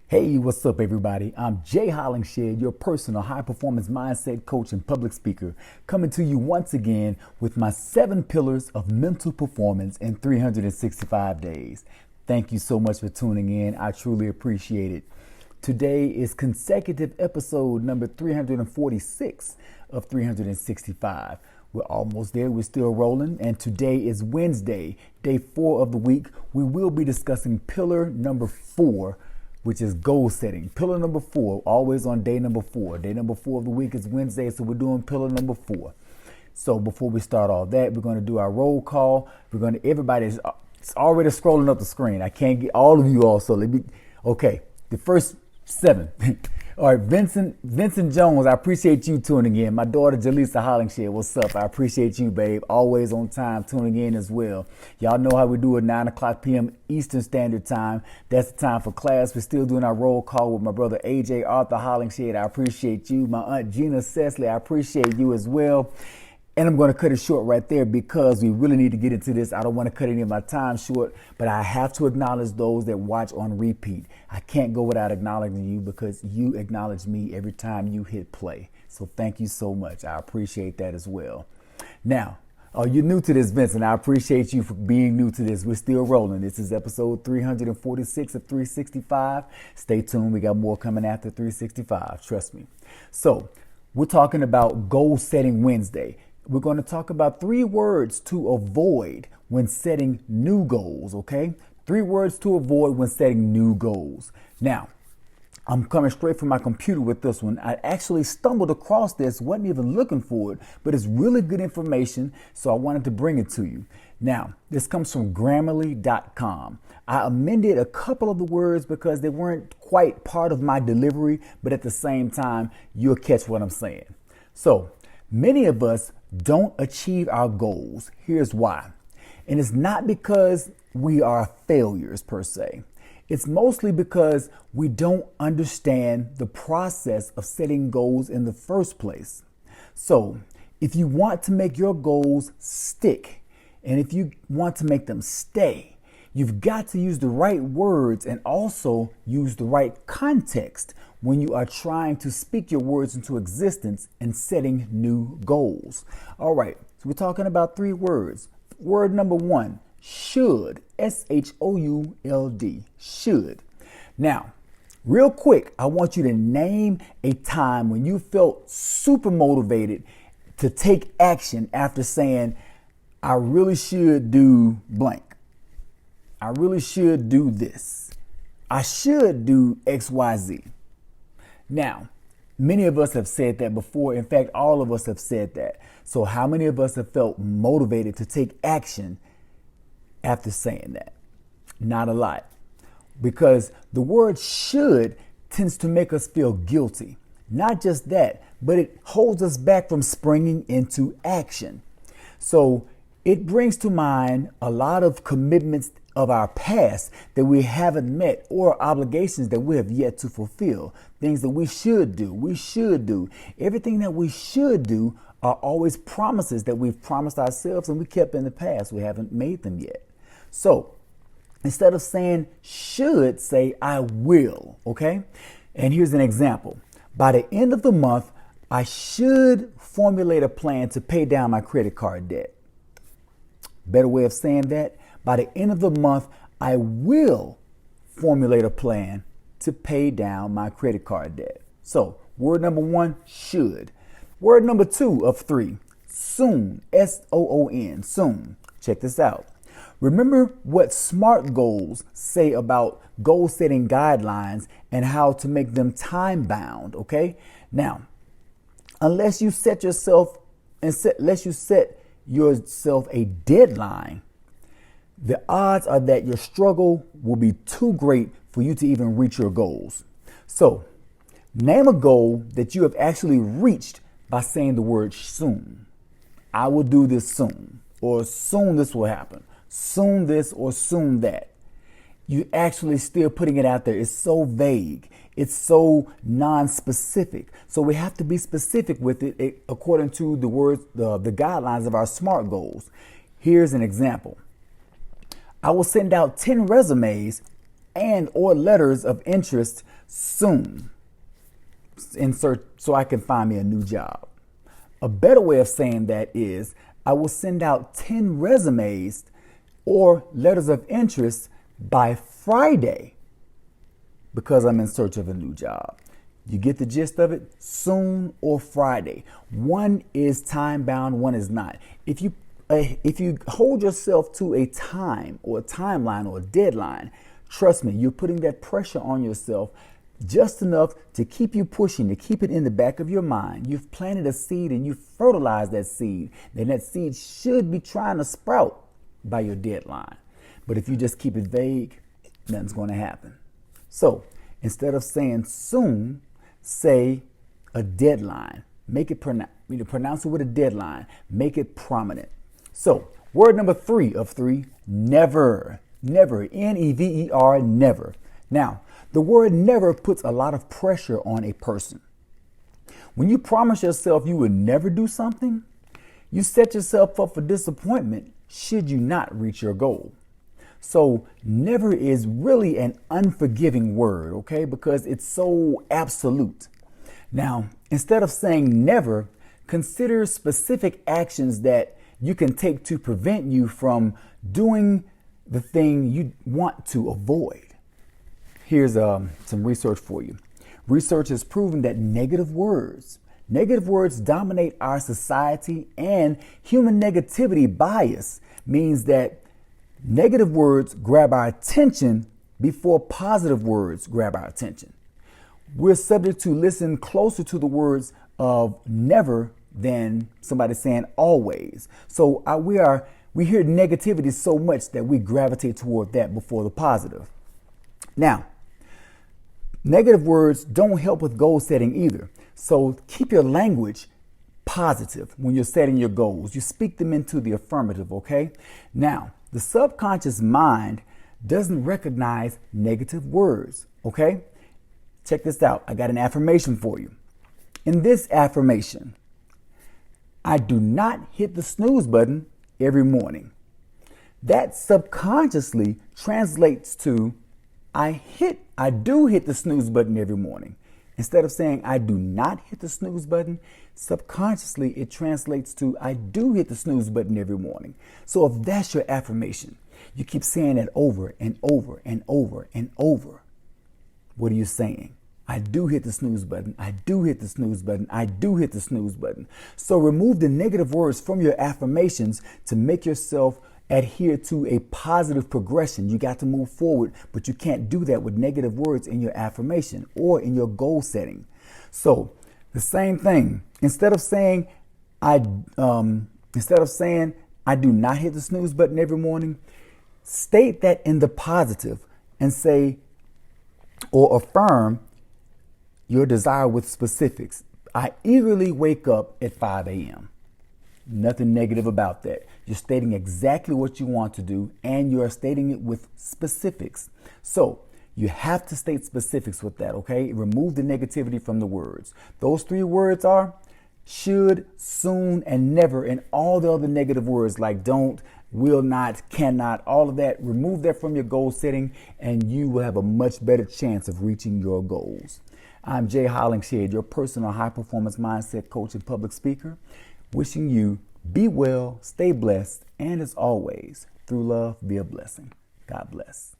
Hey, what's up, everybody? I'm Jay Hollingshed, your personal high performance mindset coach and public speaker, coming to you once again with my 7 pillars of mental performance in 365 days. Thank you so much for tuning in. I truly appreciate it. Today is consecutive episode number 346 of 365. We're almost there. We're still rolling. And today is Wednesday, day 4 of the week. We will be discussing pillar number 4, which is goal setting. Pillar number 4, always on day number 4. Day number 4 of the week is Wednesday, so we're doing pillar number 4. So before we start all that, we're going to do our roll call. Everybody's already scrolling up the screen. I can't get all of you all, so okay, the first 7. All right, Vincent Jones, I appreciate you tuning in. My daughter, Jaleesa Hollingshed, what's up? I appreciate you, babe. Always on time, tuning in as well. Y'all know how we do it, 9 o'clock p.m. Eastern Standard Time. That's the time for class. We're still doing our roll call with my brother, AJ Arthur Hollingshed. I appreciate you. My aunt, Gina Cecily, I appreciate you as well. And I'm going to cut it short right there because we really need to get into this. I don't want to cut any of my time short, but I have to acknowledge those that watch on repeat. I can't go without acknowledging you because you acknowledge me every time you hit play. So thank you so much. I appreciate that as well. Now, you're new to this, Vincent. I appreciate you for being new to this. We're still rolling. This is episode 346 of 365. Stay tuned. We got more coming after 365. Trust me. So we're talking about Goal Setting Wednesday. We're going to talk about 3 words to avoid when setting new goals, okay? 3 words to avoid when setting new goals. Now, I'm coming straight from my computer with this one. I actually stumbled across this, wasn't even looking for it, but it's really good information, so I wanted to bring it to you. Now, this comes from Grammarly.com. I amended a couple of the words because they weren't quite part of my delivery, but at the same time, you'll catch what I'm saying. So, many of us don't achieve our goals. Here's why. And it's not because we are failures per se. It's mostly because we don't understand the process of setting goals in the first place. So if you want to make your goals stick, and if you want to make them stay, you've got to use the right words and also use the right context when you are trying to speak your words into existence and setting new goals. All right, so we're talking about 3 words. Word number 1, should, S-H-O-U-L-D, should. Now, real quick, I want you to name a time when you felt super motivated to take action after saying, I really should do blank. I really should do this. I should do X, Y, Z. Now, many of us have said that before. In fact, all of us have said that. So how many of us have felt motivated to take action after saying that? Not a lot. Because the word should tends to make us feel guilty. Not just that, but it holds us back from springing into action. So it brings to mind a lot of commitments of our past that we haven't met or obligations that we have yet to fulfill. Things that we should do. We should do. Everything that we should do are always promises that we've promised ourselves and we kept in the past. We haven't made them yet. So instead of saying should, say I will. Okay? And here's an example. By the end of the month, I should formulate a plan to pay down my credit card debt. Better way of saying that, by the end of the month, I will formulate a plan to pay down my credit card debt. So, word number 1, should. Word number 2 of 3, soon, S-O-O-N, soon. Check this out. Remember what SMART goals say about goal setting guidelines and how to make them time bound, okay? Now, unless you set yourself a deadline, the odds are that your struggle will be too great for you to even reach your goals. So, name a goal that you have actually reached by saying the word soon. I will do this soon, or soon this will happen, soon this or soon that. You actually still putting it out there. It's so vague. It's so non-specific. So we have to be specific with it according to the words, the guidelines of our SMART goals. Here's an example. I will send out 10 resumes and or letters of interest soon. Insert so I can find me a new job. A better way of saying that is I will send out 10 resumes or letters of interest by Friday because I'm in search of a new job. You get the gist of it? Soon or Friday. One is time bound, one is not. If you hold yourself to a time or a timeline or a deadline, trust me, you're putting that pressure on yourself just enough to keep you pushing, to keep it in the back of your mind. You've planted a seed and you've fertilized that seed. Then that seed should be trying to sprout by your deadline. But if you just keep it vague, nothing's going to happen. So instead of saying soon, say a deadline. Make it pronounce it with a deadline. Make it prominent. So word number 3 of 3, never. Never. N-E-V-E-R, never. Now, the word never puts a lot of pressure on a person. When you promise yourself you will never do something, you set yourself up for disappointment should you not reach your goal. So never is really an unforgiving word, okay? Because it's so absolute. Now, instead of saying never, consider specific actions that you can take to prevent you from doing the thing you want to avoid. Here's some research for you. Research has proven that negative words dominate our society, and human negativity bias means that negative words grab our attention before positive words grab our attention. We're subject to listen closer to the words of never than somebody saying always. So we hear negativity so much that we gravitate toward that before the positive. Now, negative words don't help with goal setting either. So keep your language positive when you're setting your goals. You speak them into the affirmative, okay? Now, the subconscious mind doesn't recognize negative words, okay? Check this out. I got an affirmation for you. In this affirmation, I do not hit the snooze button every morning. That subconsciously translates to I do hit the snooze button every morning. Instead of saying I do not hit the snooze button, subconsciously it translates to I do hit the snooze button every morning. So if that's your affirmation, you keep saying it over and over and over and over. What are you saying? I do hit the snooze button. I do hit the snooze button. I do hit the snooze button. So remove the negative words from your affirmations to make yourself adhere to a positive progression. You got to move forward, but you can't do that with negative words in your affirmation or in your goal setting. So the same thing. Instead of saying I do not hit the snooze button every morning, state that in the positive and say or affirm your desire with specifics. I eagerly wake up at 5 a.m. Nothing negative about that. You're stating exactly what you want to do, and you're stating it with specifics. So you have to state specifics with that, okay? Remove the negativity from the words. Those 3 words are should, soon, and never, and all the other negative words like don't, will not, cannot, all of that. Remove that from your goal setting, and you will have a much better chance of reaching your goals. I'm Jay Hollingshead, your personal high-performance mindset coach and public speaker, wishing you be well, stay blessed, and as always, through love, be a blessing. God bless.